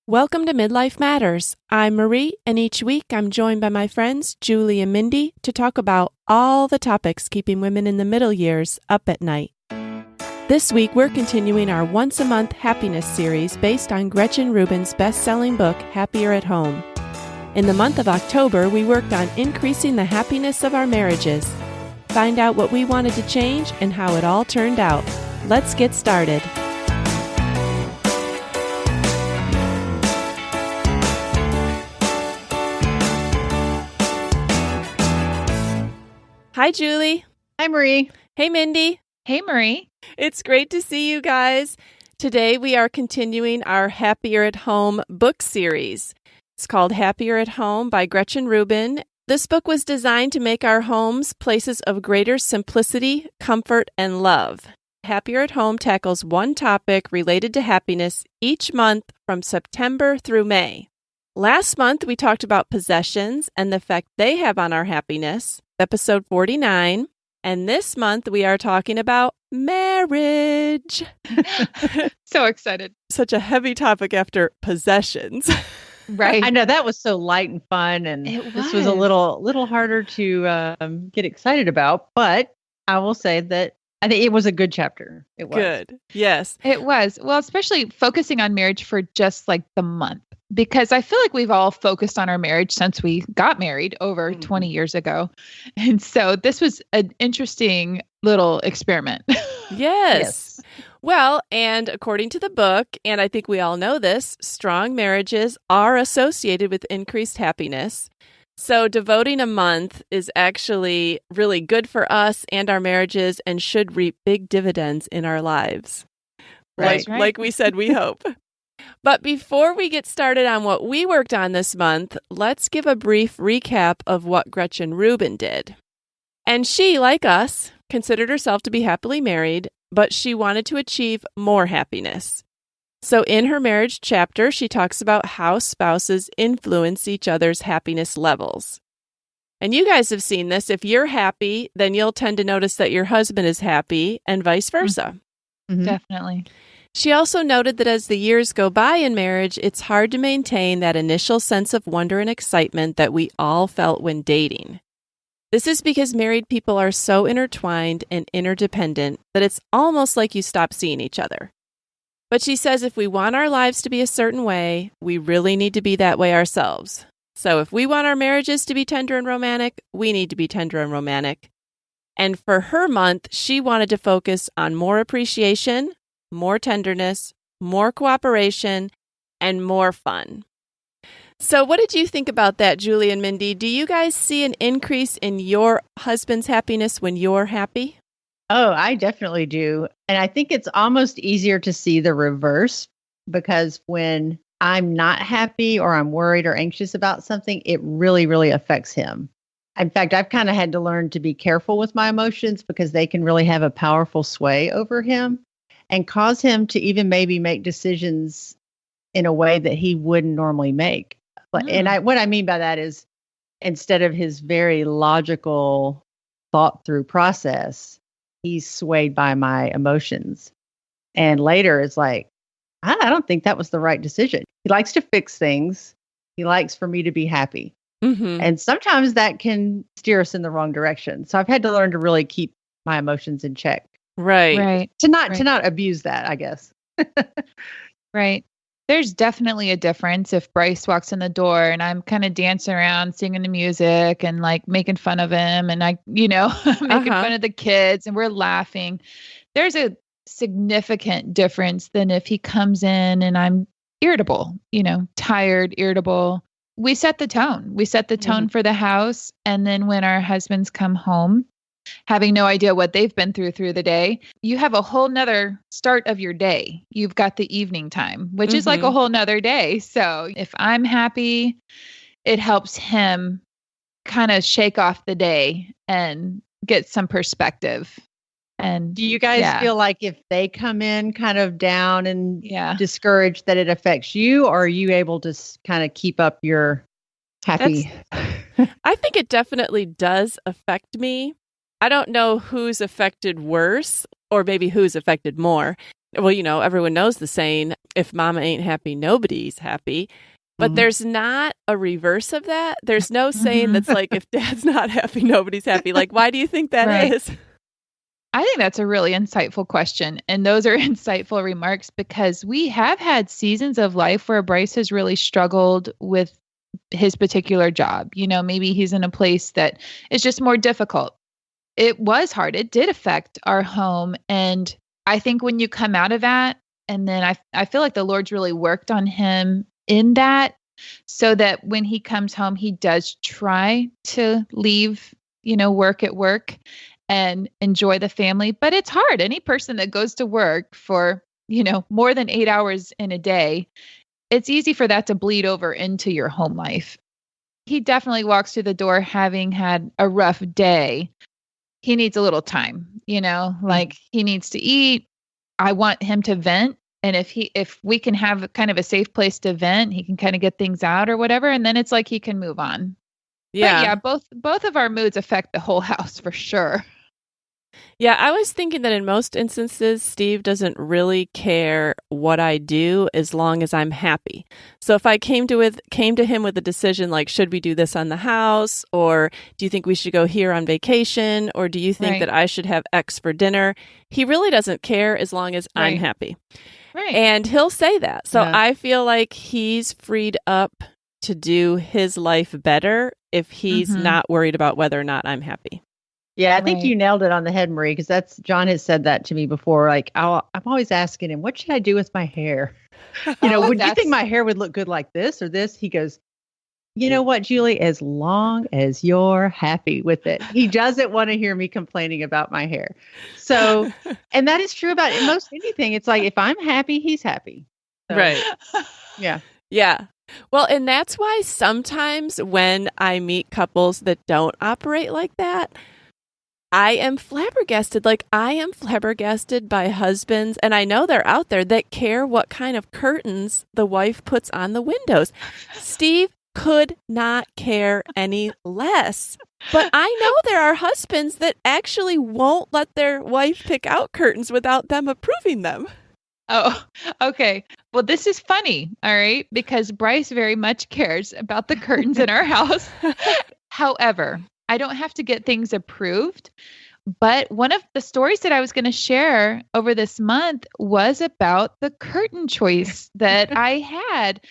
Welcome to Midlife Matters. I'm Marie, and each week I'm joined by my friends Julie and Mindy to talk about all the topics keeping women in the middle years up at night. This week we're continuing our once-a-month happiness series based on Gretchen Rubin's best-selling book, Happier at Home. In the month of October, we worked on increasing the happiness of our marriages. Find out what we wanted to change and how it all turned out. Let's get started. Hi, Julie. Hi, Marie. Hey, Mindy. Hey, Marie. It's great to see you guys. Today we are continuing our Happier at Home book series. It's called Happier at Home by Gretchen Rubin. This book was designed to make our homes places of greater simplicity, comfort, and love. Happier at Home tackles one topic related to happiness each month from September through May. Last month, we talked about possessions and the effect they have on our happiness, episode 49. And this month, we are talking about marriage. So excited. Such a heavy topic after possessions. Right. I know that was so light and fun, and this was a little harder to get excited about. But I will say that I think it was a good chapter. It was. Good. Yes. It was. Well, especially focusing on marriage for just like the month, because I feel like we've all focused on our marriage since we got married over 20 years ago. And so this was an interesting little experiment. Yes. Well, and according to the book, and I think we all know this, strong marriages are associated with increased happiness. So devoting a month is actually really good for us and our marriages and should reap big dividends in our lives. Right. Like we said, we hope. But before we get started on what we worked on this month, let's give a brief recap of what Gretchen Rubin did. And she, like us, considered herself to be happily married, but she wanted to achieve more happiness. So in her marriage chapter, she talks about how spouses influence each other's happiness levels. And you guys have seen this. If you're happy, then you'll tend to notice that your husband is happy and vice versa. Mm-hmm. Definitely. She also noted that as the years go by in marriage, it's hard to maintain that initial sense of wonder and excitement that we all felt when dating. This is because married people are so intertwined and interdependent that it's almost like you stop seeing each other. But she says if we want our lives to be a certain way, we really need to be that way ourselves. So if we want our marriages to be tender and romantic, we need to be tender and romantic. And for her month, she wanted to focus on more appreciation, more tenderness, more cooperation, and more fun. So what did you think about that, Julie and Mindy? Do you guys see an increase in your husband's happiness when you're happy? Oh, I definitely do. And I think it's almost easier to see the reverse, because when I'm not happy or I'm worried or anxious about something, it really, really affects him. In fact, I've kind of had to learn to be careful with my emotions because they can really have a powerful sway over him and cause him to even maybe make decisions in a way that he wouldn't normally make. And what I mean by that is, instead of his very logical thought through process, he's swayed by my emotions. And later it's like, I don't think that was the right decision. He likes to fix things. He likes for me to be happy. Mm-hmm. And sometimes that can steer us in the wrong direction. So I've had to learn to really keep my emotions in check. Right. To not abuse that, I guess. Right. There's definitely a difference if Bryce walks in the door and I'm kind of dancing around, singing the music and like making fun of him and making fun of the kids and we're laughing. There's a significant difference than if he comes in and I'm irritable, tired, irritable. We set the tone. We set the tone for the house. And then when our husbands come home, having no idea what they've been through the day, you have a whole nother start of your day. You've got the evening time, which is like a whole nother day. So if I'm happy, it helps him kind of shake off the day and get some perspective. And do you guys feel like if they come in kind of down and discouraged, that it affects you, or are you able to kind of keep up your happy? I think it definitely does affect me. I don't know who's affected worse or maybe who's affected more. Well, everyone knows the saying, if mama ain't happy, nobody's happy. But there's not a reverse of that. There's no saying that's like, if dad's not happy, nobody's happy. Like, why do you think that is? I think that's a really insightful question. And those are insightful remarks because we have had seasons of life where Bryce has really struggled with his particular job. Maybe he's in a place that is just more difficult. It was hard. It did affect our home. And I think when you come out of that, and then I feel like the Lord's really worked on him in that so that when he comes home, he does try to leave, work at work and enjoy the family. But it's hard. Any person that goes to work for, more than 8 hours in a day, it's easy for that to bleed over into your home life. He definitely walks through the door having had a rough day. He needs a little time, like he needs to eat. I want him to vent. And if we can have kind of a safe place to vent, he can kind of get things out or whatever. And then it's like he can move on. Yeah. But yeah, both of our moods affect the whole house for sure. Yeah, I was thinking that in most instances, Steve doesn't really care what I do as long as I'm happy. So if I came to him with a decision like, should we do this on the house? Or do you think we should go here on vacation? Or do you think that I should have X for dinner? He really doesn't care as long as I'm happy. Right. And he'll say that. So I feel like he's freed up to do his life better if he's not worried about whether or not I'm happy. Yeah, I think you nailed it on the head, Marie, because John has said that to me before. Like, I'm always asking him, what should I do with my hair? Would you think my hair would look good like this or this? He goes, you know what, Julie, as long as you're happy with it. He doesn't want to hear me complaining about my hair. So, and that is true about most anything. It's like, if I'm happy, he's happy. So, right. Yeah. Yeah. Well, and that's why sometimes when I meet couples that don't operate like that, I am flabbergasted. Like, I am flabbergasted by husbands, and I know they're out there, that care what kind of curtains the wife puts on the windows. Steve could not care any less. But I know there are husbands that actually won't let their wife pick out curtains without them approving them. Oh, okay. Well, this is funny, all right, because Bryce very much cares about the curtains in our house. However, I don't have to get things approved. But one of the stories that I was going to share over this month was about the curtain choice that I had.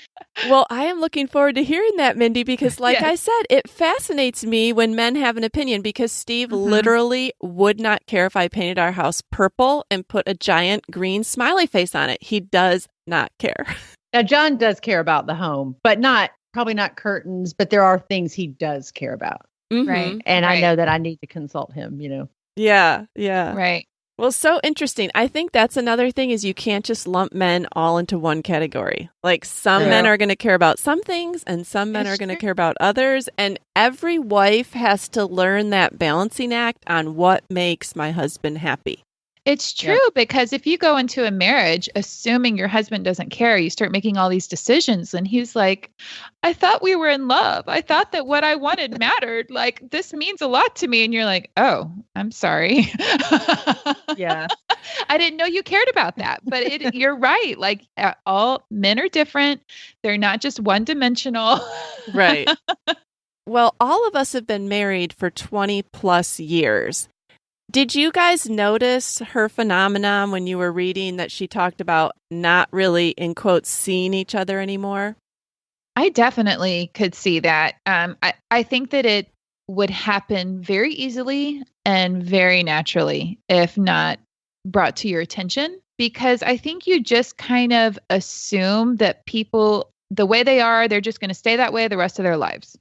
Well, I am looking forward to hearing that, Mindy, because like I said, it fascinates me when men have an opinion, because Steve literally would not care if I painted our house purple and put a giant green smiley face on it. He does not care. Now, John does care about the home, but probably not curtains, but there are things he does care about. Right. And I know that I need to consult him, Yeah. Yeah. Right. Well, so interesting. I think that's another thing, is you can't just lump men all into one category. Like, some men are going to care about some things and some men are going to care about others. And every wife has to learn that balancing act on what makes my husband happy. It's true, because if you go into a marriage assuming your husband doesn't care, you start making all these decisions and he's like, I thought we were in love. I thought that what I wanted mattered. Like, this means a lot to me. And you're like, oh, I'm sorry. Yeah. I didn't know you cared about that. But you're right. Like, all men are different. They're not just one dimensional. Right. Well, all of us have been married for 20 plus years. Did you guys notice her phenomenon when you were reading that she talked about not really, in quotes, seeing each other anymore? I definitely could see that. I think that it would happen very easily and very naturally if not brought to your attention, because I think you just kind of assume that people, the way they are, they're just going to stay that way the rest of their lives.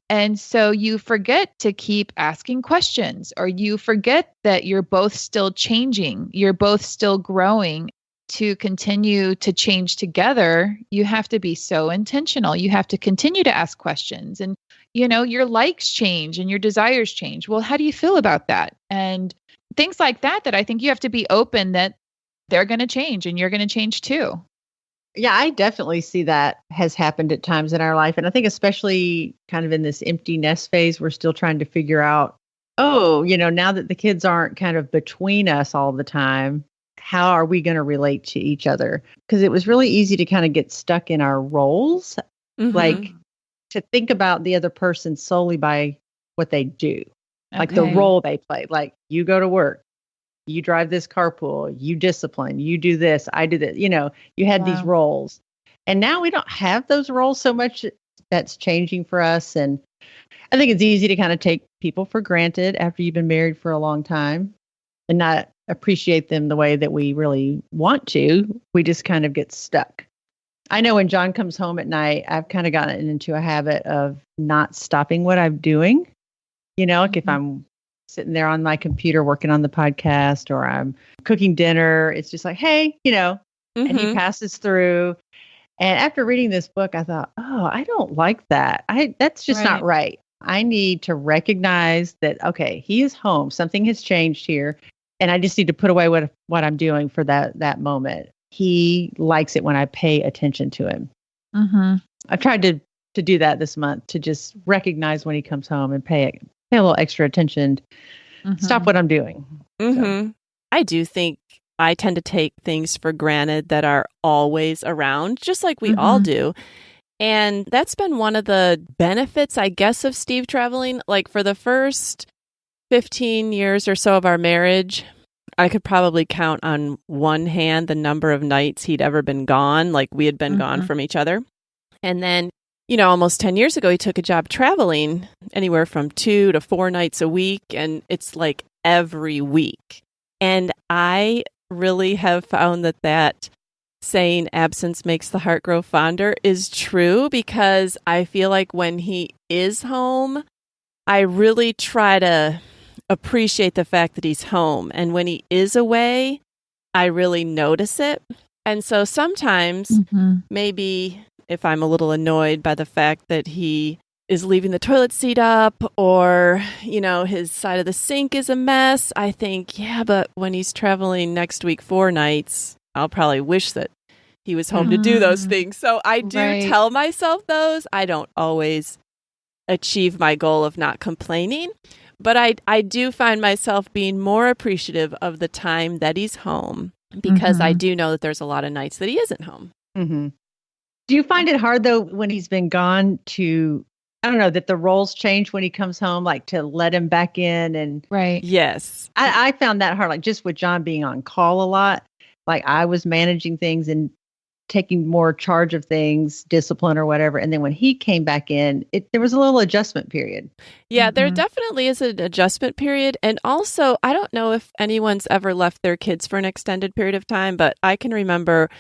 And so you forget to keep asking questions, or you forget that you're both still changing. You're both still growing. To continue to change together, you have to be so intentional. You have to continue to ask questions, and, your likes change and your desires change. Well, how do you feel about that? And things like that I think you have to be open that they're going to change and you're going to change too. Yeah, I definitely see that has happened at times in our life. And I think especially kind of in this empty nest phase, we're still trying to figure out, now that the kids aren't kind of between us all the time, how are we going to relate to each other? Because it was really easy to kind of get stuck in our roles, like to think about the other person solely by what they do, like the role they play. Like you go to work, you drive this carpool, you discipline, you do this, I do that. You had these roles. And now we don't have those roles so much. That's changing for us. And I think it's easy to kind of take people for granted after you've been married for a long time and not appreciate them the way that we really want to. We just kind of get stuck. I know when John comes home at night, I've kind of gotten into a habit of not stopping what I'm doing. Like if I'm sitting there on my computer working on the podcast or I'm cooking dinner, it's just like, hey, and he passes through. And after reading this book, I thought, oh, I don't like that. That's just not right. I need to recognize that, okay, he is home. Something has changed here. And I just need to put away what I'm doing for that moment. He likes it when I pay attention to him. I've tried to do that this month, to just recognize when he comes home and pay a little extra attention, stop what I'm doing. So. I do think I tend to take things for granted that are always around, just like we all do. And that's been one of the benefits, I guess, of Steve traveling. Like for the first 15 years or so of our marriage, I could probably count on one hand the number of nights he'd ever been gone, like we had been gone from each other. And then, almost 10 years ago, he took a job traveling anywhere from 2 to 4 nights a week. And it's like every week. And I really have found that saying absence makes the heart grow fonder is true, because I feel like when he is home, I really try to appreciate the fact that he's home. And when he is away, I really notice it. And so sometimes maybe if I'm a little annoyed by the fact that he is leaving the toilet seat up, or, his side of the sink is a mess, I think, yeah, but when he's traveling next week 4 nights, I'll probably wish that he was home to do those things. So I do tell myself those. I don't always achieve my goal of not complaining, but I do find myself being more appreciative of the time that he's home, because I do know that there's a lot of nights that he isn't home. Do you find it hard, though, when he's been gone to, I don't know, that the roles change when he comes home, like to let him back in? And Yes. I found that hard, like just with John being on call a lot, like I was managing things and taking more charge of things, discipline or whatever. And then when he came back in, there was a little adjustment period. Yeah, there definitely is an adjustment period. And also, I don't know if anyone's ever left their kids for an extended period of time, but I can remember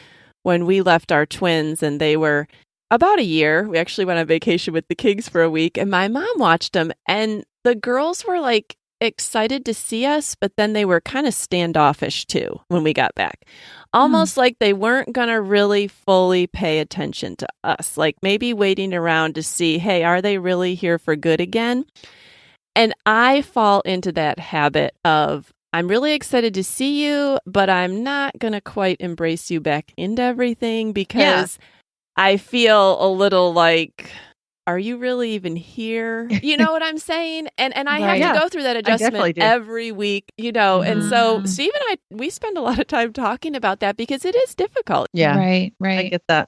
when we left our twins and they were about a year. We actually went on vacation with the Kings for a week, and my mom watched them, and the girls were like excited to see us, but then they were kind of standoffish too when we got back. Almost like they weren't going to really fully pay attention to us, like maybe waiting around to see, hey, are they really here for good again? And I fall into that habit of, I'm really excited to see you, but I'm not going to quite embrace you back into everything, because I feel a little like, are you really even here? You know what I'm saying? And I have to go through that adjustment every week, And so Steve and I, we spend a lot of time talking about that, because it is difficult. Yeah. Right. I get that.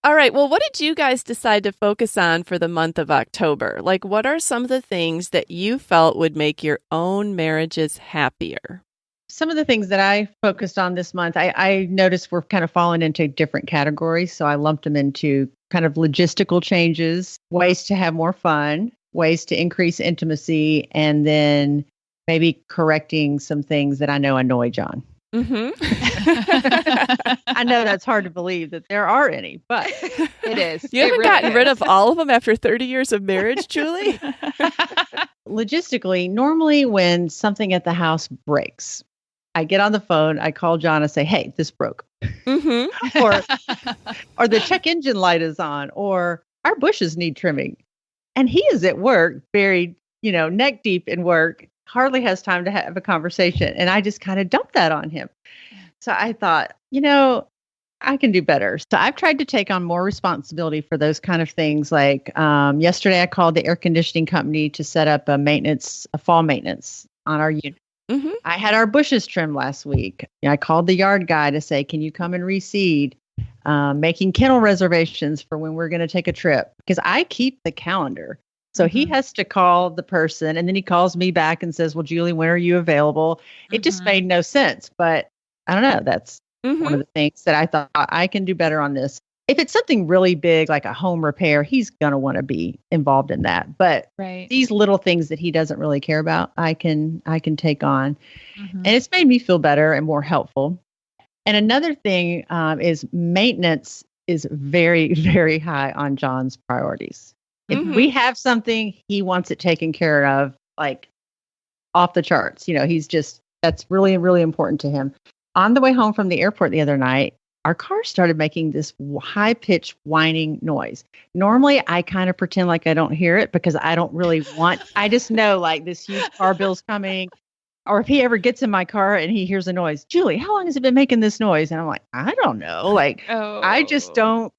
All right. Well, what did you guys decide to focus on for the month of October? Like, what are some of the things that you felt would make your own marriages happier? Some of the things that I focused on this month, I noticed were kind of falling into different categories. So I lumped them into kind of logistical changes, ways to have more fun, ways to increase intimacy, and then maybe correcting some things that I know annoy John. I know that's hard to believe that there are any, but it is. You haven't gotten rid of all of them after 30 years of marriage, Julie? Logistically, normally when something at the house breaks, I get on the phone, I call John and say, hey, this broke. or the check engine light is on, or our bushes need trimming. And he is at work, buried, neck deep in work, hardly has time to have a conversation. And I just kind of dumped that on him. So I thought, I can do better. So I've tried to take on more responsibility for those kind of things. Like yesterday, I called the air conditioning company to set up a fall maintenance on our unit. Mm-hmm. I had our bushes trimmed last week. I called the yard guy to say, can you come and reseed? Making kennel reservations for when we're going to take a trip, because I keep the calendar. So he has to call the person, and then he calls me back and says, well, Julie, when are you available? It just made no sense. But I don't know. That's one of the things that I thought I can do better on this. If it's something really big, like a home repair, he's going to want to be involved in that. But these little things that he doesn't really care about, I can take on. And it's made me feel better and more helpful. And another thing is maintenance is very, very high on John's priorities. If we have something, he wants it taken care of, like off the charts. That's really, really important to him. On the way home from the airport the other night, our car started making this high-pitched whining noise. Normally, I kind of pretend like I don't hear it because I don't really I just know like this huge car bill's coming. Or if he ever gets in my car and he hears a noise, Julie, how long has it been making this noise? And I'm like, I don't know. Like, I just don't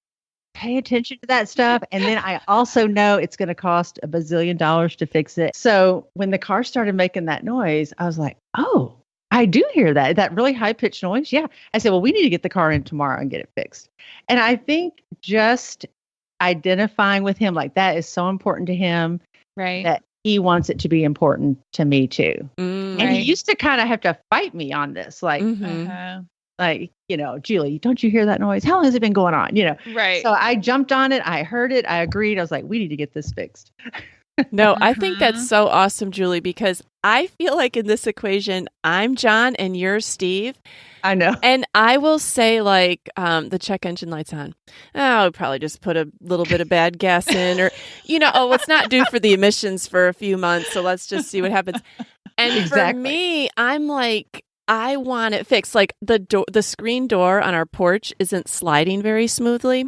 pay attention to that stuff. And then I also know it's going to cost $1 bazillion to fix it. So when the car started making that noise, I was like, oh, I do hear that really high pitched noise. Yeah. I said, well, we need to get the car in tomorrow and get it fixed. And I think just identifying with him like that is so important to him. Right. That he wants it to be important to me too. And he used to kind of have to fight me on this. Like, like, Julie, don't you hear that noise? How long has it been going on? Right. So I jumped on it. I heard it. I agreed. I was like, we need to get this fixed. No, I think that's so awesome, Julie, because I feel like in this equation, I'm John and you're Steve. I know. And I will say, like, the check engine light's on. I'll probably just put a little bit of bad gas in, or, it's not due for the emissions for a few months, so let's just see what happens. And for me, I'm like, I want it fixed. Like the screen door on our porch isn't sliding very smoothly,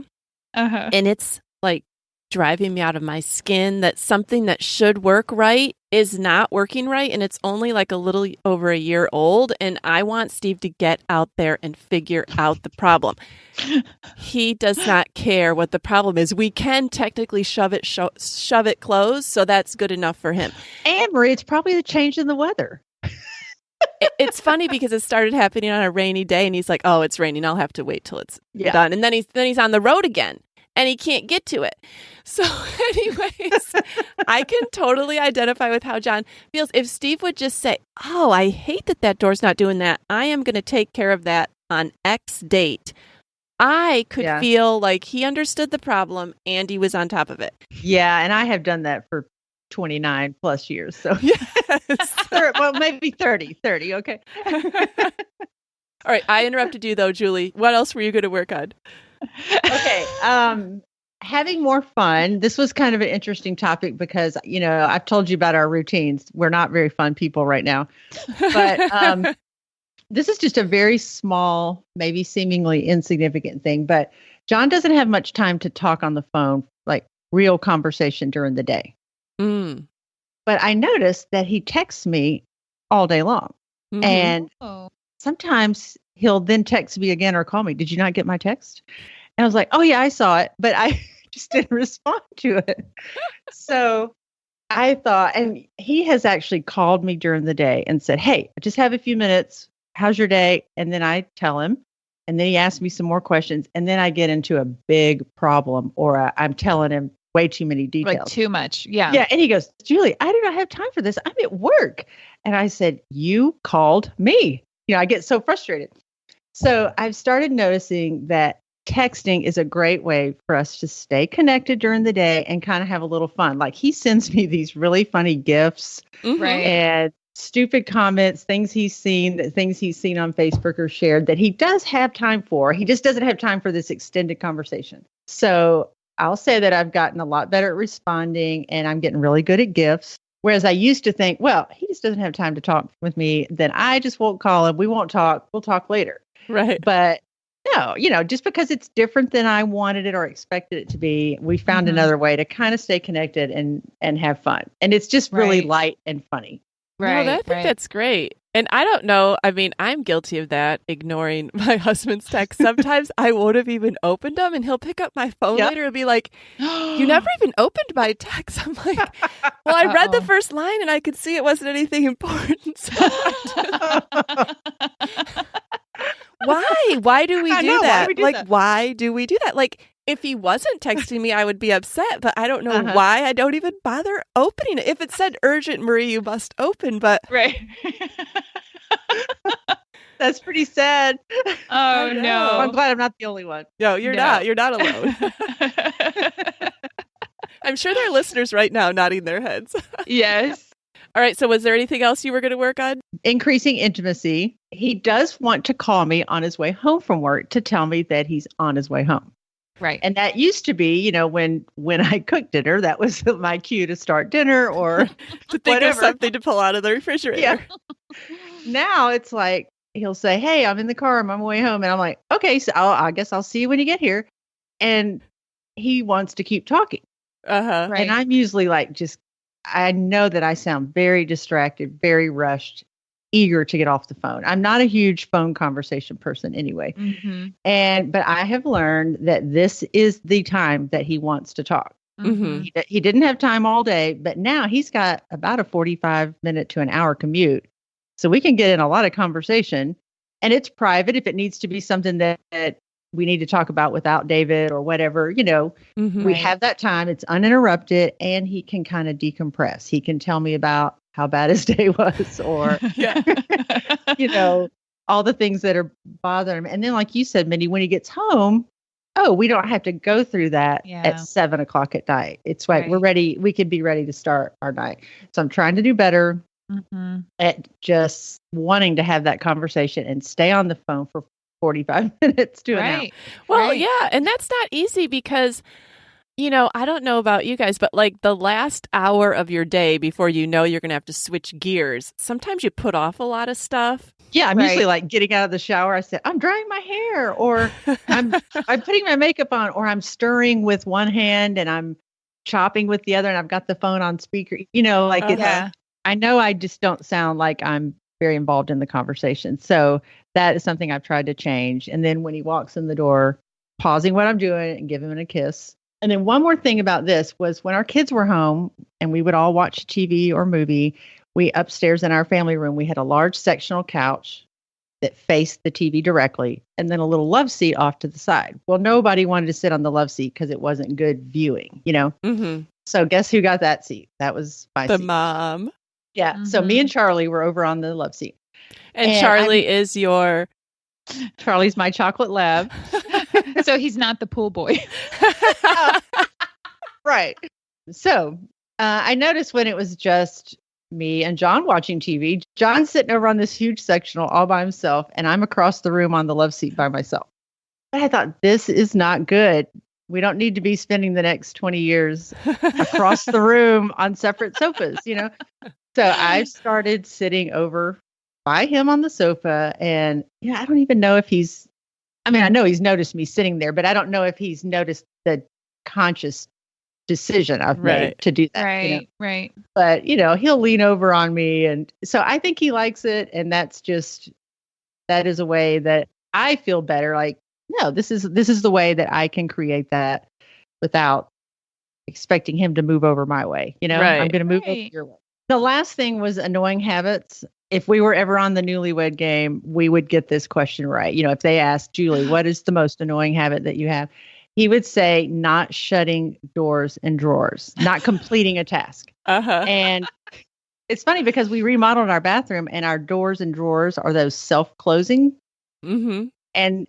and it's like driving me out of my skin that something that should work right is not working right, and it's only like a little over a year old, and I want Steve to get out there and figure out the problem. He does not care what the problem is. We can technically shove it closed, so that's good enough for him. And Marie, it's probably the change in the weather. It's funny because it started happening on a rainy day, and he's like, oh, it's raining, I'll have to wait till it's done. And then he's on the road again. And he can't get to it. So anyways, I can totally identify with how John feels. If Steve would just say, oh, I hate that door's not doing that. I am going to take care of that on X date. I could feel like he understood the problem and he was on top of it. Yeah. And I have done that for 29 plus years. So yes. Well, maybe 30. Okay. All right. I interrupted you though, Julie. What else were you going to work on? Okay. Having more fun. This was kind of an interesting topic because, I've told you about our routines. We're not very fun people right now, but this is just a very small, maybe seemingly insignificant thing, but John doesn't have much time to talk on the phone, like real conversation during the day. But I noticed that he texts me all day long. And sometimes he'll then text me again or call me. Did you not get my text? And I was like, oh yeah, I saw it, but I just didn't respond to it. So I thought, and he has actually called me during the day and said, hey, I just have a few minutes. How's your day? And then I tell him, and then he asks me some more questions. And then I get into a big problem, or I'm telling him way too many details. Like too much. Yeah. Yeah. And he goes, Julie, I do not have time for this. I'm at work. And I said, you called me. I get so frustrated. So I've started noticing that texting is a great way for us to stay connected during the day and kind of have a little fun. Like he sends me these really funny GIFs and stupid comments, things he's seen on Facebook or shared that he does have time for. He just doesn't have time for this extended conversation. So I'll say that I've gotten a lot better at responding and I'm getting really good at GIFs. Whereas I used to think, well, he just doesn't have time to talk with me. Then I just won't call him. We won't talk. We'll talk later. Right. But no, just because it's different than I wanted it or expected it to be, we found another way to kind of stay connected and have fun. And it's just really light and funny. Right. No, I think that's great. And I don't know. I mean, I'm guilty of that, ignoring my husband's text. Sometimes I won't have even opened them, and he'll pick up my phone later and be like, "You never even opened my text." I'm like, "Well, I read the first line, and I could see it wasn't anything important." So why? Why do we do that? Why do we do that? Like, if he wasn't texting me, I would be upset, but I don't know why I don't even bother opening it. If it said urgent, Marie, you must open, but right. That's pretty sad. Oh no. I'm glad I'm not the only one. No, you're not. You're not alone. I'm sure there are listeners right now nodding their heads. Yes. All right. So was there anything else you were going to work on? Increasing intimacy. He does want to call me on his way home from work to tell me that he's on his way home. Right. And that used to be, when I cooked dinner, that was my cue to start dinner or to think of something to pull out of the refrigerator. Yeah. Now it's like, he'll say, "Hey, I'm in the car. I'm on my way home." And I'm like, "Okay, so I guess I'll see you when you get here." And he wants to keep talking. Right. And I'm usually like, I know that I sound very distracted, very rushed, eager to get off the phone. I'm not a huge phone conversation person anyway. Mm-hmm. But I have learned that this is the time that he wants to talk. Mm-hmm. He didn't have time all day, but now he's got about a 45-minute to an hour commute. So we can get in a lot of conversation, and it's private if it needs to be something that we need to talk about without David or whatever, we have that time. It's uninterrupted, and he can kind of decompress. He can tell me about how bad his day was or, all the things that are bothering him. And then, like you said, Mindy, when he gets home, we don't have to go through that at 7:00 at night. It's like we're ready. We could be ready to start our night. So I'm trying to do better at just wanting to have that conversation and stay on the phone for 45 minutes to an hour. Well, yeah. And that's not easy because, I don't know about you guys, but like the last hour of your day before you're going to have to switch gears, sometimes you put off a lot of stuff. Yeah, I'm usually like getting out of the shower. I said, I'm drying my hair, or I'm putting my makeup on, or I'm stirring with one hand and I'm chopping with the other, and I've got the phone on speaker. I know I just don't sound like I'm very involved in the conversation. So that is something I've tried to change. And then when he walks in the door, pausing what I'm doing and giving him a kiss. And then one more thing about this was when our kids were home and we would all watch TV or movie, we upstairs in our family room, we had a large sectional couch that faced the TV directly and then a little love seat off to the side. Well, nobody wanted to sit on the love seat because it wasn't good viewing, Mm-hmm. So guess who got that seat? That was my seat. The mom. Yeah. Mm-hmm. So me and Charlie were over on the love seat. And Charlie is Charlie's my chocolate lab. So he's not the pool boy. Right. So I noticed when it was just me and John watching TV, John's sitting over on this huge sectional all by himself, and I'm across the room on the love seat by myself. But I thought, this is not good. We don't need to be spending the next 20 years across the room on separate sofas, So I started sitting over by him on the sofa, and I don't even know if I know he's noticed me sitting there, but I don't know if he's noticed the conscious decision I've made to do that. Right. But, he'll lean over on me. And so I think he likes it. And that is a way that I feel better. Like, no, this is the way that I can create that without expecting him to move over my way. I'm going to move over your way. The last thing was annoying habits. If we were ever on the Newlywed Game, we would get this question right. If they asked Julie, what is the most annoying habit that you have? He would say, not shutting doors and drawers, not completing a task. And it's funny because we remodeled our bathroom and our doors and drawers are those self-closing. Mm-hmm. And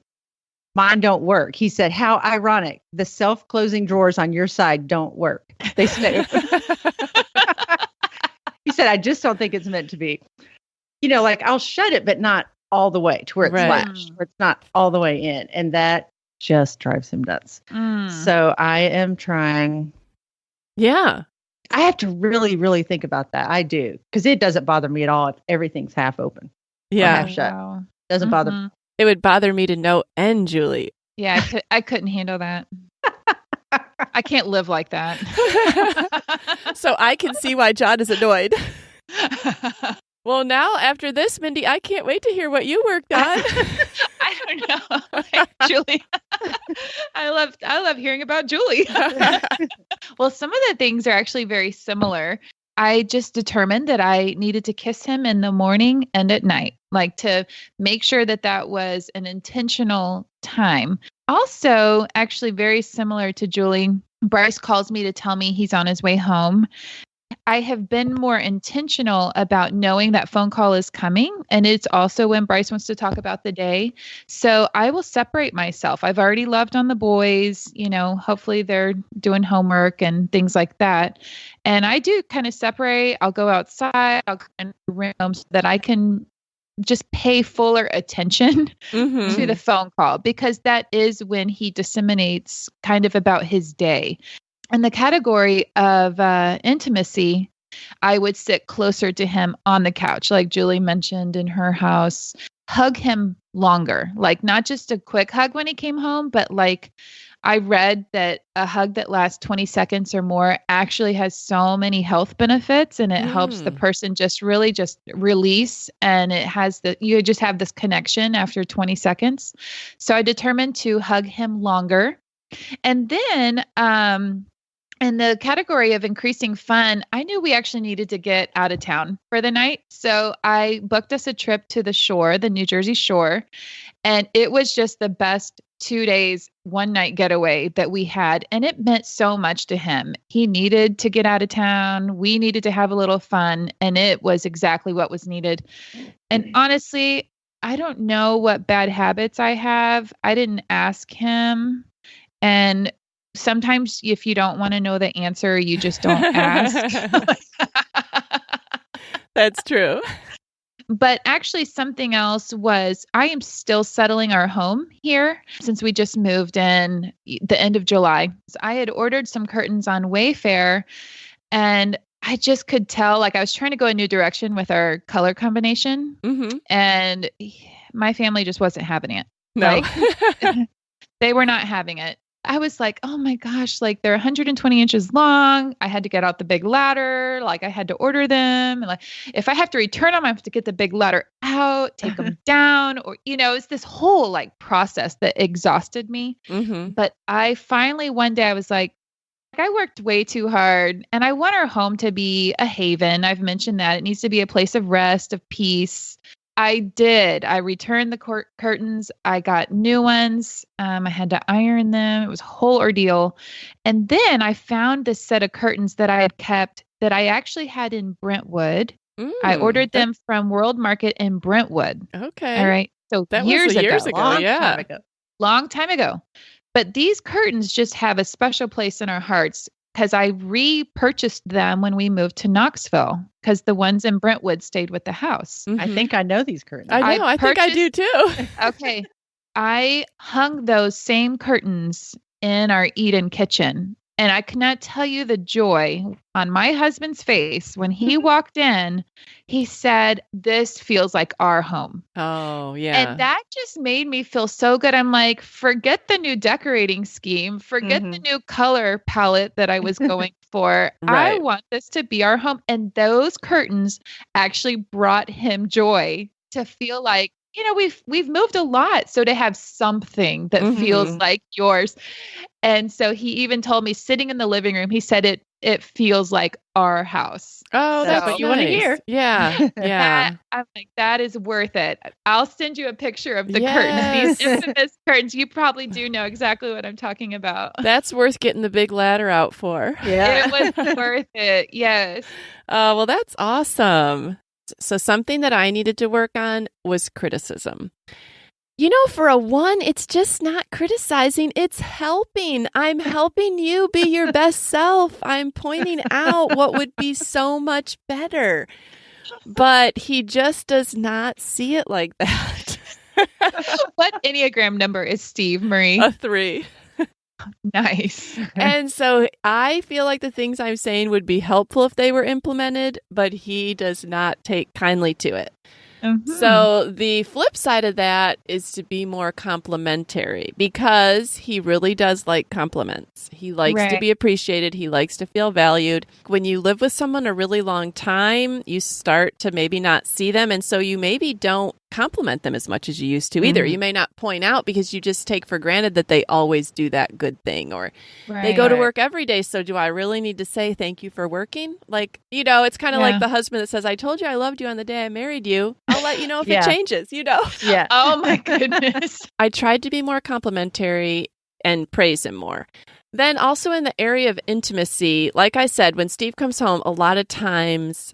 mine don't work. He said, how ironic. The self-closing drawers on your side don't work. They stay open. He said, I just don't think it's meant to be. Like I'll shut it, but not all the way to where it's latched, where it's not all the way in. And that just drives him nuts. So I am trying. Yeah. I have to really, really think about that. I do. Because it doesn't bother me at all if everything's half open. Yeah. Half shut. Wow. Doesn't bother me. It would bother me to no end, Julie. Yeah, I couldn't handle that. I can't live like that. So I can see why John is annoyed. Well, now after this, Mindy, I can't wait to hear what you worked on. I don't know. Like, Julie. I love hearing about Julie. Well, some of the things are actually very similar. I just determined that I needed to kiss him in the morning and at night, like to make sure that that was an intentional time. Also, actually very similar to Julie, Bryce calls me to tell me he's on his way home. I have been more intentional about knowing that phone call is coming. And it's also when Bryce wants to talk about the day. So I will separate myself. I've already loved on the boys, hopefully they're doing homework and things like that. And I do kind of separate. I'll go outside, I'll go in the room so that I can just pay fuller attention to the phone call, because that is when he disseminates kind of about his day. In the category of intimacy, I would sit closer to him on the couch, like Julie mentioned in her house, hug him longer, like not just a quick hug when he came home, but like I read that a hug that lasts 20 seconds or more actually has so many health benefits, and it helps the person just really just release. And it has you just have this connection after 20 seconds. So I determined to hug him longer. And then, in the category of increasing fun, I knew we actually needed to get out of town for the night. So I booked us a trip to the shore, the New Jersey shore. And it was just the best 2 days, 1 night getaway that we had. And it meant so much to him. He needed to get out of town. We needed to have a little fun. And it was exactly what was needed. And honestly, I don't know what bad habits I have. I didn't ask him. And sometimes if you don't want to know the answer, you just don't ask. That's true. But actually something else was, I am still settling our home here since we just moved in the end of July. So I had ordered some curtains on Wayfair, and I just could tell, like I was trying to go a new direction with our color combination, and my family just wasn't having it. No. Like, they were not having it. I was like, oh my gosh, like they're 120 inches long. I had to get out the big ladder. Like I had to order them. And like, if I have to return them, I have to get the big ladder out, take them down, or, it's this whole like process that exhausted me. But I finally, one day I was like, I worked way too hard, and I want our home to be a haven. I've mentioned that it needs to be a place of rest, of peace. I did. I returned the curtains. I got new ones. I had to iron them. It was a whole ordeal. And then I found this set of curtains that I had kept that I actually had in Brentwood. I ordered them from World Market in Brentwood. Okay. All right. So that years was years ago. Long time ago. But these curtains just have a special place in our hearts, because I repurchased them when we moved to Knoxville, because the ones in Brentwood stayed with the house. I think I know these curtains. I know. I think I do too. Okay. I hung those same curtains in our Eden kitchen. And I cannot tell you the joy on my husband's face when he walked in. He said, "This feels like our home." Oh, yeah. And that just made me feel so good. I'm like, forget the new decorating scheme. Forget the new color palette that I was going for. Right. I want this to be our home. And those curtains actually brought him joy to feel like, we've moved a lot. So to have something that feels like yours. And so he even told me, sitting in the living room, he said it feels like our house. Oh, that's what you want to hear. Yeah. Yeah. I'm like, that is worth it. I'll send you a picture of the curtains, these infamous curtains. You probably do know exactly what I'm talking about. That's worth getting the big ladder out for. Yeah. It was worth it. Yes. Well, that's awesome. So something that I needed to work on was criticism. For a one, it's just not criticizing. It's helping. I'm helping you be your best self. I'm pointing out what would be so much better. But he just does not see it like that. What Enneagram number is Steve, Marie? A 3. Nice. And so I feel like the things I'm saying would be helpful if they were implemented, but he does not take kindly to it. So the flip side of that is to be more complimentary, because he really does like compliments. He likes to be appreciated. He likes to feel valued. When you live with someone a really long time, you start to maybe not see them. And so you maybe don't compliment them as much as you used to either. You may not point out because you just take for granted that they always do that good thing, or they go to work every day. So do I really need to say thank you for working? Like, it's kind of like the husband that says, I told you I loved you on the day I married you. I'll let you know if it changes, Yeah. Oh my goodness. I tried to be more complimentary and praise him more. Then also in the area of intimacy, like I said, when Steve comes home, a lot of times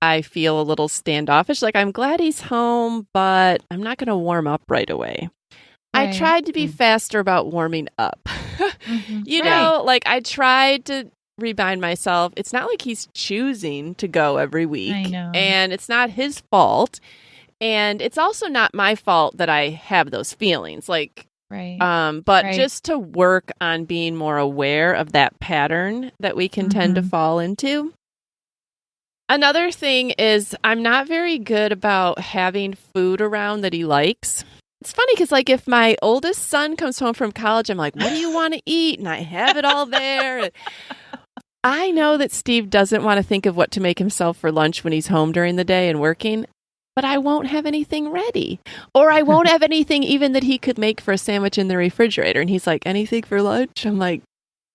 I feel a little standoffish. Like, I'm glad he's home, but I'm not going to warm up right away. I tried to be faster about warming up. Like I tried to remind myself, it's not like he's choosing to go every week. I know. And it's not his fault. And it's also not my fault that I have those feelings. Like, but just to work on being more aware of that pattern that we can tend to fall into. Another thing is I'm not very good about having food around that he likes. It's funny because, like, if my oldest son comes home from college, I'm like, what do you want to eat? And I have it all there. And I know that Steve doesn't want to think of what to make himself for lunch when he's home during the day and working, but I won't have anything ready. Or I won't have anything even that he could make for a sandwich in the refrigerator. And he's like, anything for lunch? I'm like,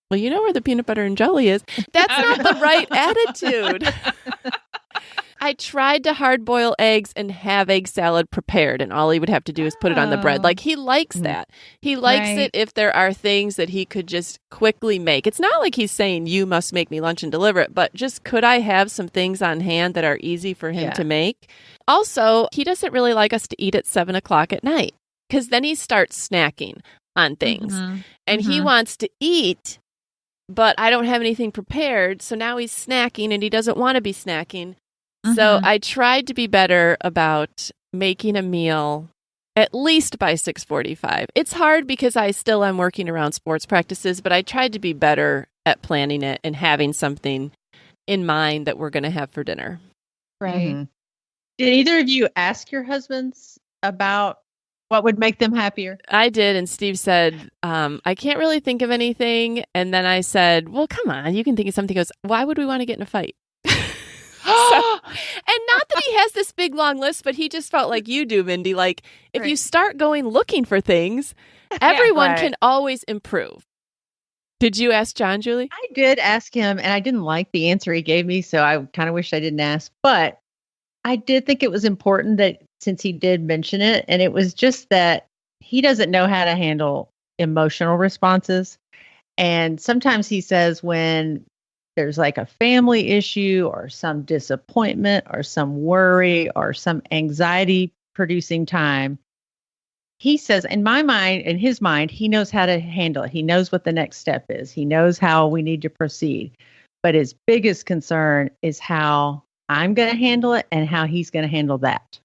well, you know where the peanut butter and jelly is. That's not the right attitude. I tried to hard boil eggs and have egg salad prepared, and all he would have to do is put it on the bread. Like, he likes that. He likes it if there are things that he could just quickly make. It's not like he's saying, you must make me lunch and deliver it, but just could I have some things on hand that are easy for him to make? Also, he doesn't really like us to eat at 7 o'clock at night, because then he starts snacking on things. And he wants to eat, but I don't have anything prepared. So now he's snacking and he doesn't want to be snacking. So I tried to be better about making a meal at least by 6:45. It's hard because I still am working around sports practices, but I tried to be better at planning it and having something in mind that we're going to have for dinner. Did either of you ask your husbands about what would make them happier? I did, and Steve said, I can't really think of anything. And then I said, well, come on, you can think of something. He goes, why would we want to get in a fight? And not that he has this big long list, but he just felt like you do, Mindy. Like, if you start going looking for things, everyone can always improve. Did you ask John, Julie? I did ask him, and I didn't like the answer he gave me, so I kind of wish I didn't ask. But I did think it was important that, since he did mention it, and it was just that he doesn't know how to handle emotional responses. And sometimes he says when there's like a family issue or some disappointment or some worry or some anxiety producing time, he says, in my mind, in his mind, he knows how to handle it. He knows what the next step is. He knows how we need to proceed. But his biggest concern is how I'm going to handle it and how he's going to handle that.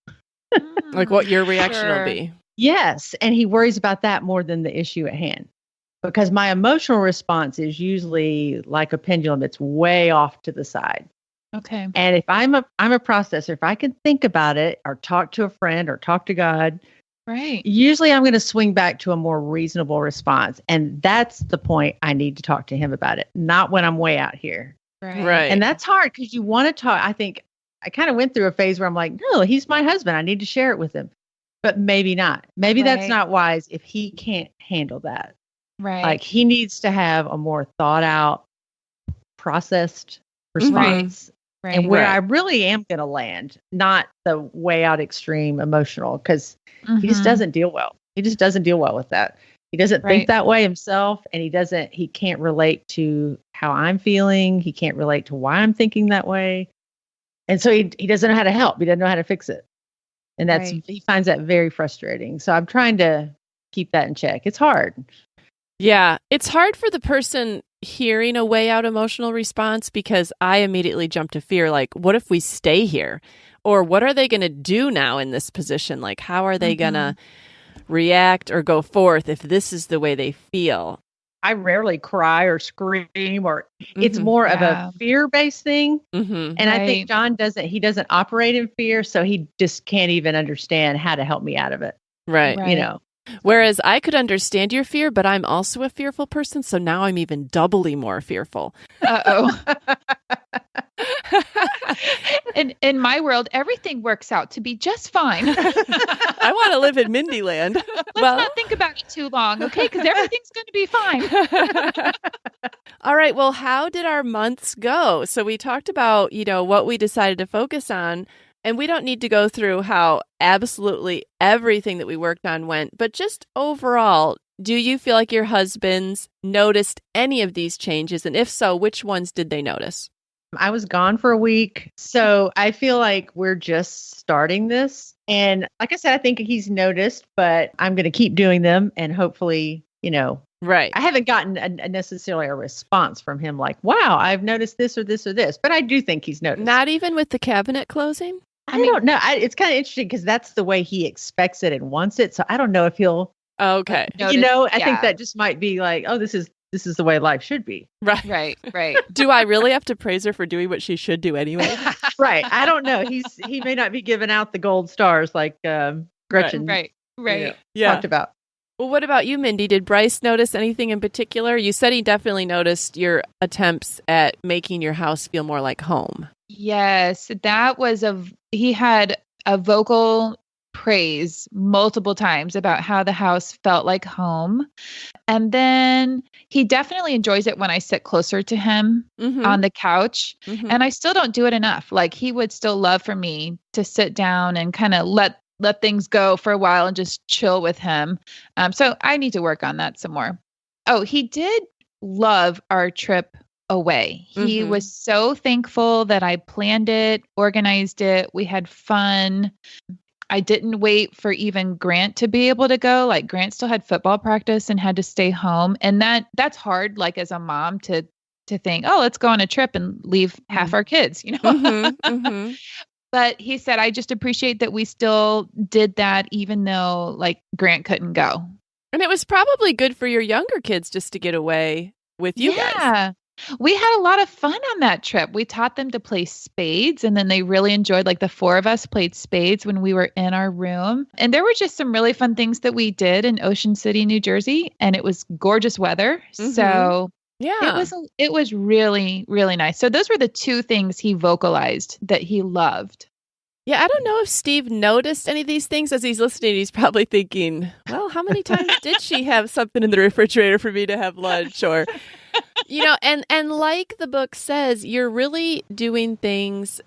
Like what your reaction will be. Yes. And he worries about that more than the issue at hand. Because my emotional response is usually like a pendulum. It's way off to the side. Okay. And if I'm a processor, if I can think about it or talk to a friend or talk to God, usually I'm going to swing back to a more reasonable response. And that's the point I need to talk to him about it, not when I'm way out here. Right. And that's hard because you want to talk. I think I kind of went through a phase where I'm like, no, he's my husband. I need to share it with him. But maybe not. Maybe that's not wise if he can't handle that. Right. Like, he needs to have a more thought out, processed response. And where I really am going to land, not the way out extreme emotional, because he just doesn't deal well. He just doesn't deal well with that. He doesn't think that way himself, and he can't relate to how I'm feeling. He can't relate to why I'm thinking that way. And so he doesn't know how to help. He doesn't know how to fix it. And he finds that very frustrating. So I'm trying to keep that in check. It's hard. Yeah, it's hard for the person hearing a way out emotional response, because I immediately jump to fear. Like, what if we stay here? Or what are they going to do now in this position? Like, how are they going to react or go forth if this is the way they feel? I rarely cry or scream, or it's more of a fear-based thing. And I think John doesn't operate in fear, so he just can't even understand how to help me out of it. Right. You know. Whereas I could understand your fear, but I'm also a fearful person, so now I'm even doubly more fearful. In my world, everything works out to be just fine. I want to live in Mindyland. Let's not think about it too long, okay? Because everything's going to be fine. All right. Well, how did our months go? So we talked about, what we decided to focus on. And we don't need to go through how absolutely everything that we worked on went, but just overall, do you feel like your husbands noticed any of these changes? And if so, which ones did they notice? I was gone for a week, so I feel like we're just starting this. And like I said, I think he's noticed, but I'm going to keep doing them and hopefully, Right. I haven't gotten necessarily a response from him like, wow, I've noticed this or this or this, but I do think he's noticed. Not even with the cabinet closing? I don't know. It's kind of interesting because that's the way he expects it and wants it. So I don't know if he'll. Okay. I think that just might be like, oh, this is the way life should be. Right. Do I really have to praise her for doing what she should do anyway? Right. I don't know. He may not be giving out the gold stars like Gretchen. Right. Talked about. Well, what about you, Mindy? Did Bryce notice anything in particular? You said he definitely noticed your attempts at making your house feel more like home. Yes, that was he had a vocal praise multiple times about how the house felt like home. And then he definitely enjoys it when I sit closer to him on the couch. And I still don't do it enough. Like he would still love for me to sit down and kind of let things go for a while and just chill with him. So I need to work on that some more. Oh, he did love our trip away. He was so thankful that I planned it, organized it. We had fun. I didn't wait for even Grant to be able to go. Like Grant still had football practice and had to stay home. And that's hard, like as a mom to think, oh, let's go on a trip and leave half our kids, But he said, I just appreciate that we still did that, even though like Grant couldn't go. And it was probably good for your younger kids just to get away with you guys. Yeah. We had a lot of fun on that trip. We taught them to play spades, and then they really enjoyed, like the four of us played spades when we were in our room. And there were just some really fun things that we did in Ocean City, New Jersey, and it was gorgeous weather. So yeah, it was really, really nice. So those were the two things he vocalized that he loved. Yeah, I don't know if Steve noticed any of these things as he's listening. He's probably thinking, well, how many times did she have something in the refrigerator for me to have lunch? Or, and like the book says, you're really doing things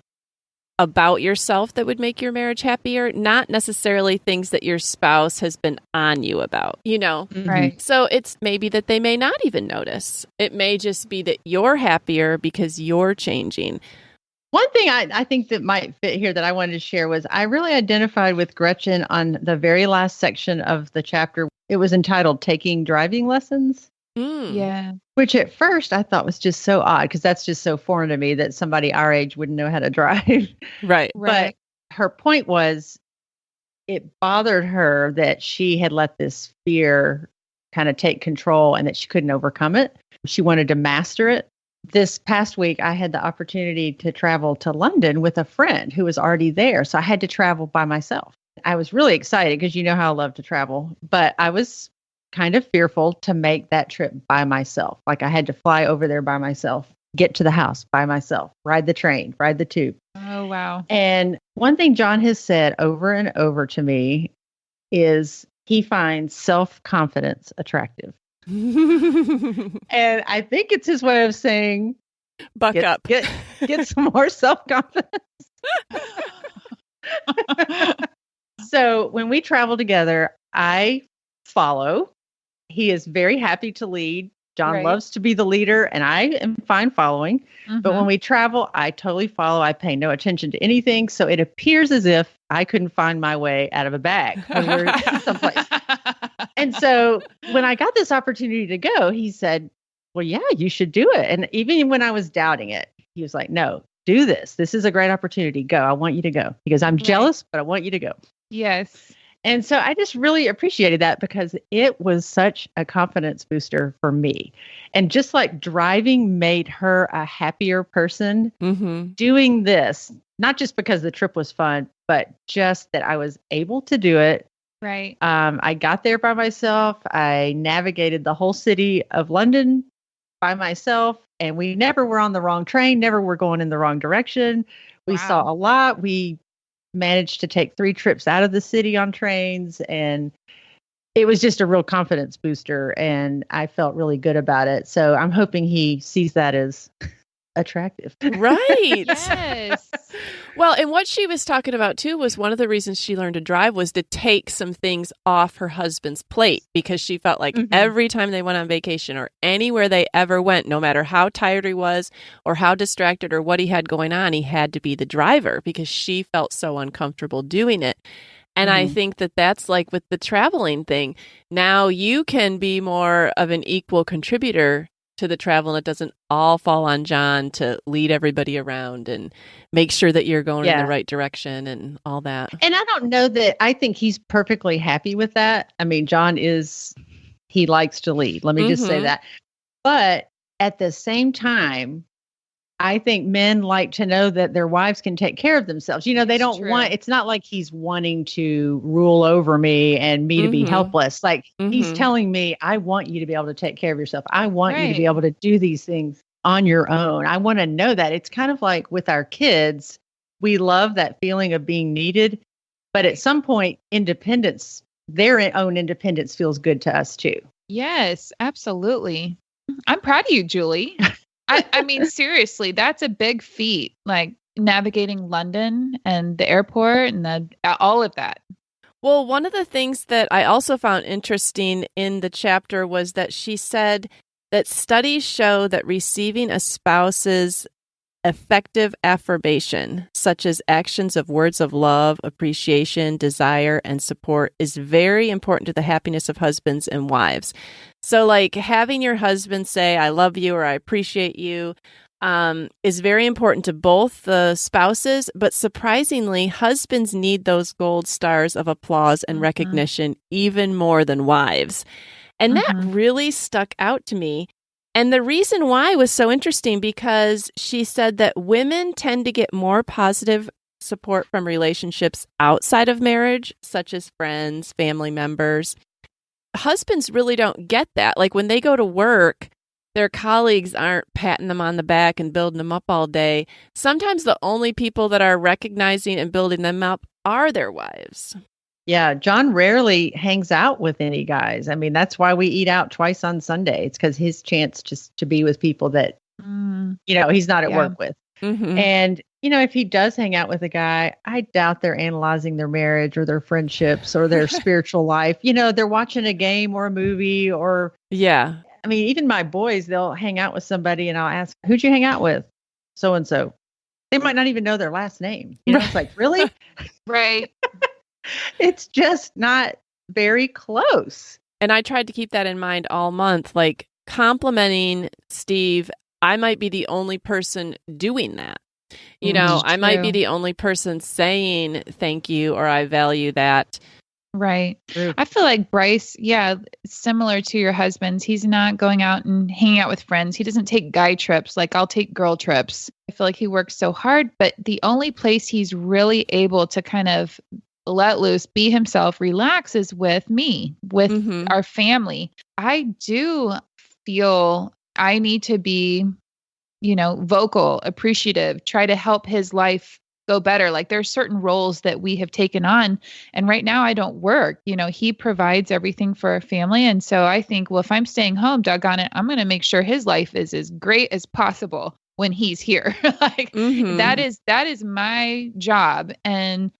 about yourself that would make your marriage happier, not necessarily things that your spouse has been on you about, Right. So it's maybe that they may not even notice. It may just be that you're happier because you're changing. One thing I think that might fit here that I wanted to share was I really identified with Gretchen on the very last section of the chapter. It was entitled Taking Driving Lessons. Yeah. Which at first I thought was just so odd because that's just so foreign to me that somebody our age wouldn't know how to drive. Right. But her point was it bothered her that she had let this fear kind of take control and that she couldn't overcome it. She wanted to master it. This past week, I had the opportunity to travel to London with a friend who was already there. So I had to travel by myself. I was really excited because you know how I love to travel, but I was kind of fearful to make that trip by myself. Like I had to fly over there by myself, get to the house by myself, ride the train, ride the tube. Oh, wow. And one thing John has said over and over to me is he finds self-confidence attractive. And I think it's his way of saying, buck up, get some more self-confidence. So when we travel together, I follow. He is very happy to lead. John loves to be the leader, and I am fine following. But when we travel, I totally follow. I pay no attention to anything. So it appears as if I couldn't find my way out of a bag when we're someplace. And so when I got this opportunity to go, he said, well, yeah, you should do it. And even when I was doubting it, he was like, no, do this. This is a great opportunity. Go. I want you to go. He goes, I'm jealous, but I want you to go. Yes. And so I just really appreciated that because it was such a confidence booster for me. And just like driving made her a happier person, doing this, not just because the trip was fun, but just that I was able to do it. Right. I got there by myself. I navigated the whole city of London by myself, and we never were on the wrong train, never were going in the wrong direction. We saw a lot. We managed to take 3 trips out of the city on trains, and it was just a real confidence booster, and I felt really good about it. So I'm hoping he sees that as attractive. Right. Yes. Well, and what she was talking about too was one of the reasons she learned to drive was to take some things off her husband's plate, because she felt like every time they went on vacation or anywhere they ever went, no matter how tired he was or how distracted or what he had going on, he had to be the driver because she felt so uncomfortable doing it. And I think that that's like with the traveling thing. Now you can be more of an equal contributor to the travel, and it doesn't all fall on John to lead everybody around and make sure that you're going in the right direction and all that. And I don't know that I think he's perfectly happy with that. I mean, John he likes to lead. Let me just say that. But at the same time, I think men like to know that their wives can take care of themselves. You know, they don't want, it's not like he's wanting to rule over me and me to be helpless. Like he's telling me, I want you to be able to take care of yourself. I want you to be able to do these things on your own. I want to know that. It's kind of like with our kids, we love that feeling of being needed. But at some point, independence, their own independence feels good to us too. Yes, absolutely. I'm proud of you, Julie. I mean, seriously, that's a big feat, like navigating London and the airport and all of that. Well, one of the things that I also found interesting in the chapter was that she said that studies show that receiving a spouse's effective affirmation, such as actions of words of love, appreciation, desire, and support, is very important to the happiness of husbands and wives. So like having your husband say, I love you or I appreciate you is very important to both the spouses, but surprisingly, husbands need those gold stars of applause and recognition even more than wives. And that really stuck out to me. And the reason why was so interesting because she said that women tend to get more positive support from relationships outside of marriage, such as friends, family members. Husbands really don't get that. Like when they go to work, their colleagues aren't patting them on the back and building them up all day. Sometimes the only people that are recognizing and building them up are their wives. Yeah, John rarely hangs out with any guys. I mean, that's why we eat out twice on Sunday. It's because his chance just to be with people that, he's not at work with. And, if he does hang out with a guy, I doubt they're analyzing their marriage or their friendships or their spiritual life. They're watching a game or a movie or. Yeah. I mean, even my boys, they'll hang out with somebody and I'll ask, who'd you hang out with? So-and-so. They might not even know their last name. It's like, really? Right. It's just not very close. And I tried to keep that in mind all month, like complimenting Steve. I might be the only person doing that. I might be the only person saying thank you or I value that. Right. True. I feel like Bryce, similar to your husband's, he's not going out and hanging out with friends. He doesn't take guy trips like I'll take girl trips. I feel like he works so hard, but the only place he's really able to kind of let loose, be himself, relax is with me, with our family. I do feel I need to be, vocal, appreciative, try to help his life go better. Like there's certain roles that we have taken on. And right now I don't work, he provides everything for our family. And so I think, well, if I'm staying home, doggone it, I'm going to make sure his life is as great as possible when he's here. That is my job. And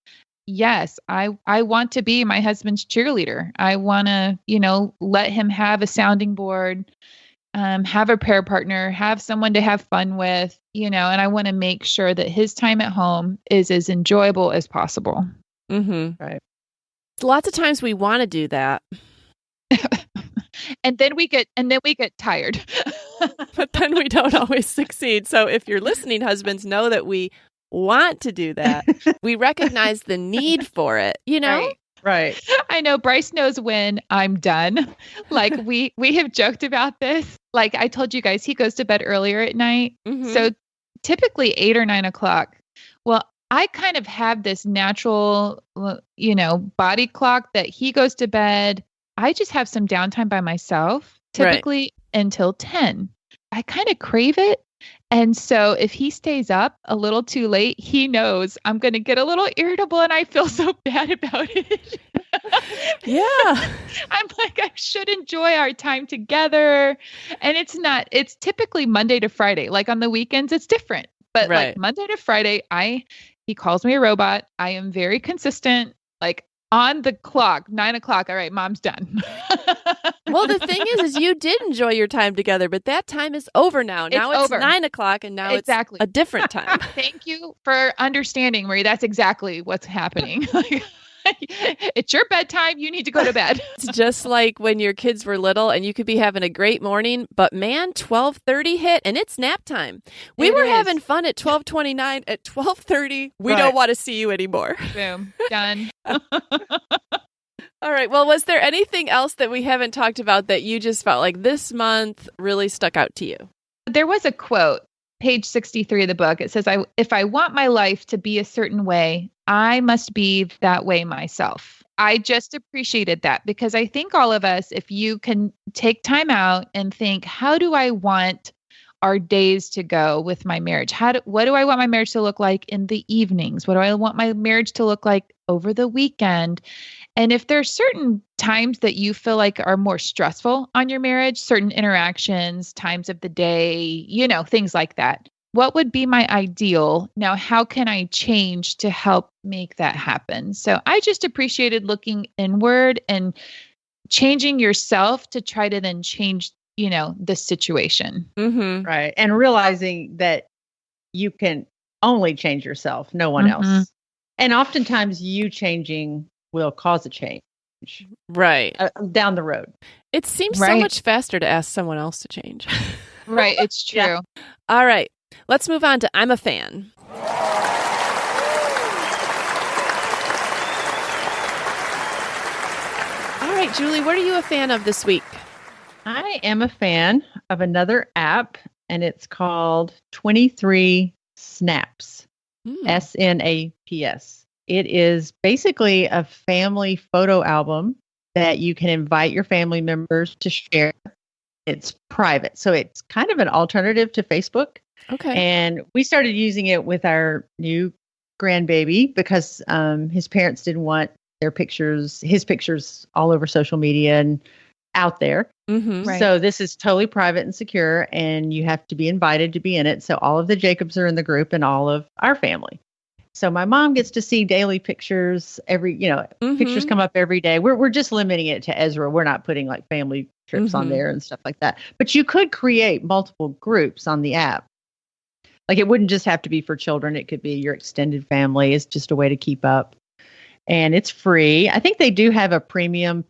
yes, I want to be my husband's cheerleader. I want to, let him have a sounding board, have a prayer partner, have someone to have fun with, and I want to make sure that his time at home is as enjoyable as possible. Right. Lots of times we want to do that. and then we get tired. But then we don't always succeed. So if you're listening, husbands, know that we want to do that. We recognize the need for it, Right. I know Bryce knows when I'm done. Like we have joked about this. Like I told you guys, he goes to bed earlier at night. Mm-hmm. So typically 8 or 9 o'clock. Well, I kind of have this natural, body clock that he goes to bed. I just have some downtime by myself, typically until 10. I kind of crave it. And so if he stays up a little too late, he knows I'm going to get a little irritable and I feel so bad about it. Yeah. I'm like, I should enjoy our time together. And it's typically Monday to Friday. Like on the weekends, it's different. But like Monday to Friday, he calls me a robot. I am very consistent, like on the clock, 9 o'clock. All right, mom's done. Well, the thing is you did enjoy your time together, but that time is over now. Now it's over. 9 o'clock and now it's a different time. Thank you for understanding, Marie. That's exactly what's happening. It's your bedtime. You need to go to bed. It's just like when your kids were little and you could be having a great morning, but man, 12:30 hit and it's nap time. We were having fun at 12:29. At 12:30, we don't want to see you anymore. Boom. Done. All right. Well, was there anything else that we haven't talked about that you just felt like this month really stuck out to you? There was a quote, page 63 of the book. It says, if I want my life to be a certain way, I must be that way myself. I just appreciated that because I think all of us, if you can take time out and think, how do I want our days to go with my marriage? What do I want my marriage to look like in the evenings? What do I want my marriage to look like over the weekend? And if there are certain times that you feel like are more stressful on your marriage, certain interactions, times of the day, things like that, what would be my ideal? Now, how can I change to help make that happen? So I just appreciated looking inward and changing yourself to try to then change, the situation. Mm-hmm. Right. And realizing that you can only change yourself, no one else. And oftentimes you changing will cause a change. Right. Down the road. It seems so much faster to ask someone else to change. Right. It's true. Yeah. All right. Let's move on to I'm a fan. All right, Julie, what are you a fan of this week? I am a fan of another app, and it's called 23 Snaps. SNAPS. It is basically a family photo album that you can invite your family members to share. It's private, so it's kind of an alternative to Facebook. Okay. And we started using it with our new grandbaby because his parents didn't want his pictures all over social media and out there. Mm-hmm. Right. So this is totally private and secure, and you have to be invited to be in it. So all of the Jacobs are in the group and all of our family. So my mom gets to see daily pictures pictures come up every day. We're just limiting it to Ezra. We're not putting like family trips on there and stuff like that. But you could create multiple groups on the app. Like it wouldn't just have to be for children. It could be your extended family. It's just a way to keep up. And it's free. I think they do have a premium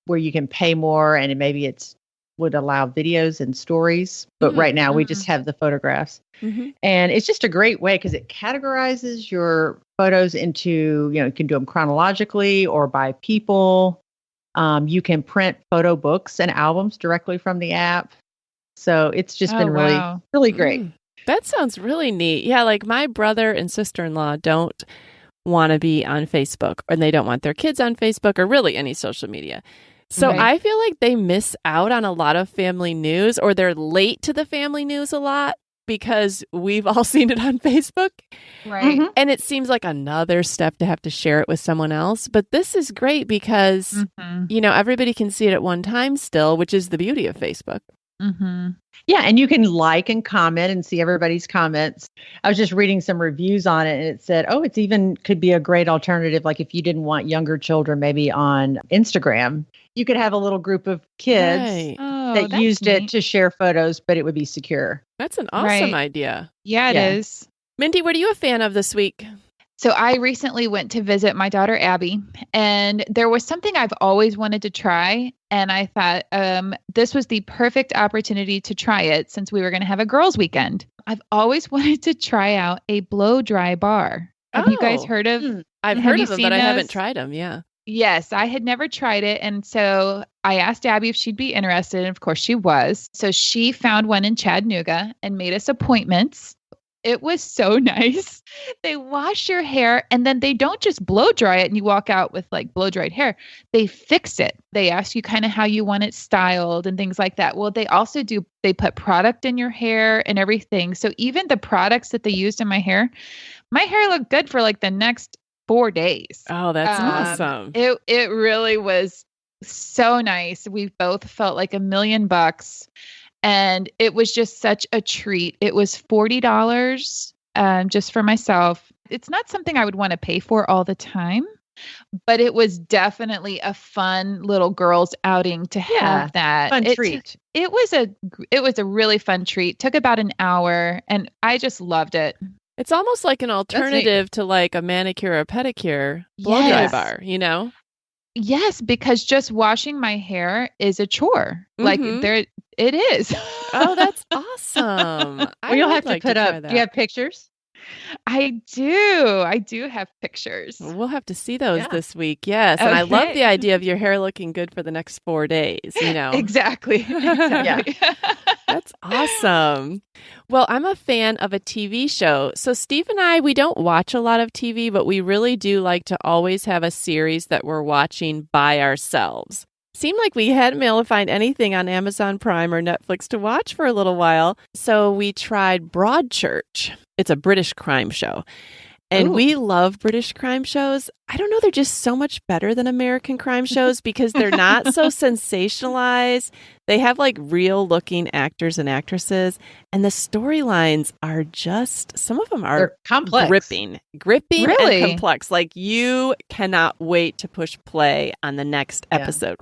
where you can pay more and maybe it would allow videos and stories. But right now we just have the photographs. Mm-hmm. And it's just a great way because it categorizes your photos into, you can do them chronologically or by people. You can print photo books and albums directly from the app. So it's just been really great. That sounds really neat. Yeah, like my brother and sister-in-law don't want to be on Facebook, and they don't want their kids on Facebook or really any social media. So I feel like they miss out on a lot of family news, or they're late to the family news a lot because we've all seen it on Facebook. Right. Mm-hmm. And it seems like another step to have to share it with someone else. But this is great because, everybody can see it at one time still, which is the beauty of Facebook. Mm-hmm. Yeah, and you can like and comment and see everybody's comments. I was just reading some reviews on it, and it said, it's even could be a great alternative. Like if you didn't want younger children, maybe on Instagram, you could have a little group of kids that used it to share photos, but it would be secure. That's an awesome idea. Yeah, it is. Mindy, what are you a fan of this week? So I recently went to visit my daughter, Abby, and there was something I've always wanted to try. And I thought this was the perfect opportunity to try it since we were going to have a girls' weekend. I've always wanted to try out a blow dry bar. Have you guys heard of? I've heard of them, but I haven't tried them. Yeah. Yes, I had never tried it. And so I asked Abby if she'd be interested. And of course she was. So she found one in Chattanooga and made us appointments. It was so nice. They wash your hair and then they don't just blow dry it and you walk out with like blow dried hair. They fix it. They ask you kind of how you want it styled and things like that. Well, they also they put product in your hair and everything. So even the products that they used in my hair looked good for like the next 4 days. Oh, that's awesome. It really was so nice. We both felt like $1,000,000 and it was just such a treat. It was $40 just for myself. It's not something I would want to pay for all the time, but it was definitely a fun little girls outing to have that. Fun treat. It was a really fun treat. Took about an hour and I just loved it. It's almost like an alternative to like a manicure or pedicure blow dry bar, you know? Yes, because just washing my hair is a chore. Like it is. Oh, that's awesome. Well, you'll have to put up. Do you have pictures? I do have pictures. We'll have to see those this week. Yes. And I love the idea of your hair looking good for the next 4 days, you know. Exactly. Yeah. That's awesome. Well, I'm a fan of a TV show. So Steve and I, we don't watch a lot of TV, but we really do like to always have a series that we're watching by ourselves. Seemed like we hadn't been able to find anything on Amazon Prime or Netflix to watch for a little while. So we tried Broadchurch. It's a British crime show. And we love British crime shows. I don't know, they're just so much better than American crime shows because they're not so sensationalized. They have like real looking actors and actresses. And the storylines are just, some of them are they're complex. Gripping really? And complex. Like you cannot wait to push play on the next episode.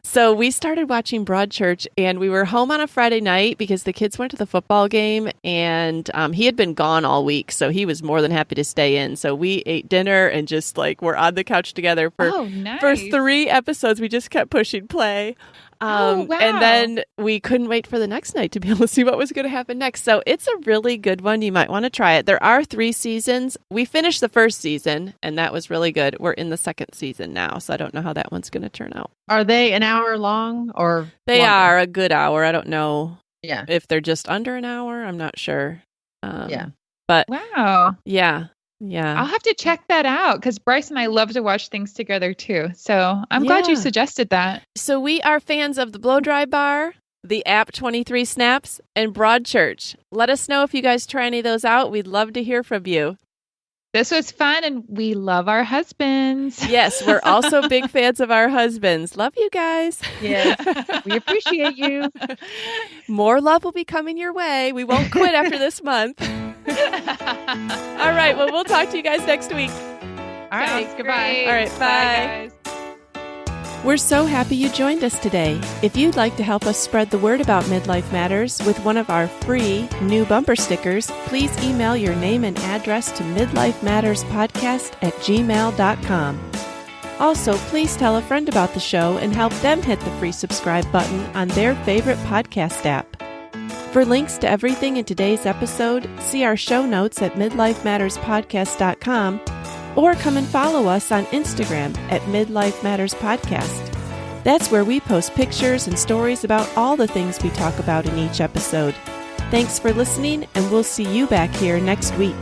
So we started watching Broadchurch and we were home on a Friday night because the kids went to the football game and he had been gone all week. So he was more than happy to stay in. So we ate dinner and just like we're on the couch together for 3 episodes. We just kept pushing play. Wow. And then we couldn't wait for the next night to be able to see what was going to happen next. So it's a really good one. You might want to try it. There are 3 seasons. We finished the first season, and that was really good. We're in the second season now, so I don't know how that one's going to turn out. Are they an hour long or They longer? are a good hour. I don't know Yeah. if they're just under an hour. I'm not sure. But wow. Yeah. I'll have to check that out because Bryce and I love to watch things together too. So I'm glad you suggested that. So we are fans of the blow dry bar, the app 23 Snaps, and Broadchurch. Let us know if you guys try any of those out. We'd love to hear from you. This was fun and we love our husbands. Yes, we're also big fans of our husbands. Love you guys. Yes, we appreciate you. More love will be coming your way. We won't quit after this month. All right, well, we'll talk to you guys next week. All right, goodbye. All right, bye. Guys. We're so happy you joined us today. If you'd like to help us spread the word about Midlife Matters with one of our free new bumper stickers, please email your name and address to midlifematterspodcast@gmail.com. Also, please tell a friend about the show and help them hit the free subscribe button on their favorite podcast app. For links to everything in today's episode, see our show notes at midlifematterspodcast.com or come and follow us on Instagram at Midlife Matters Podcast. That's where we post pictures and stories about all the things we talk about in each episode. Thanks for listening, and we'll see you back here next week.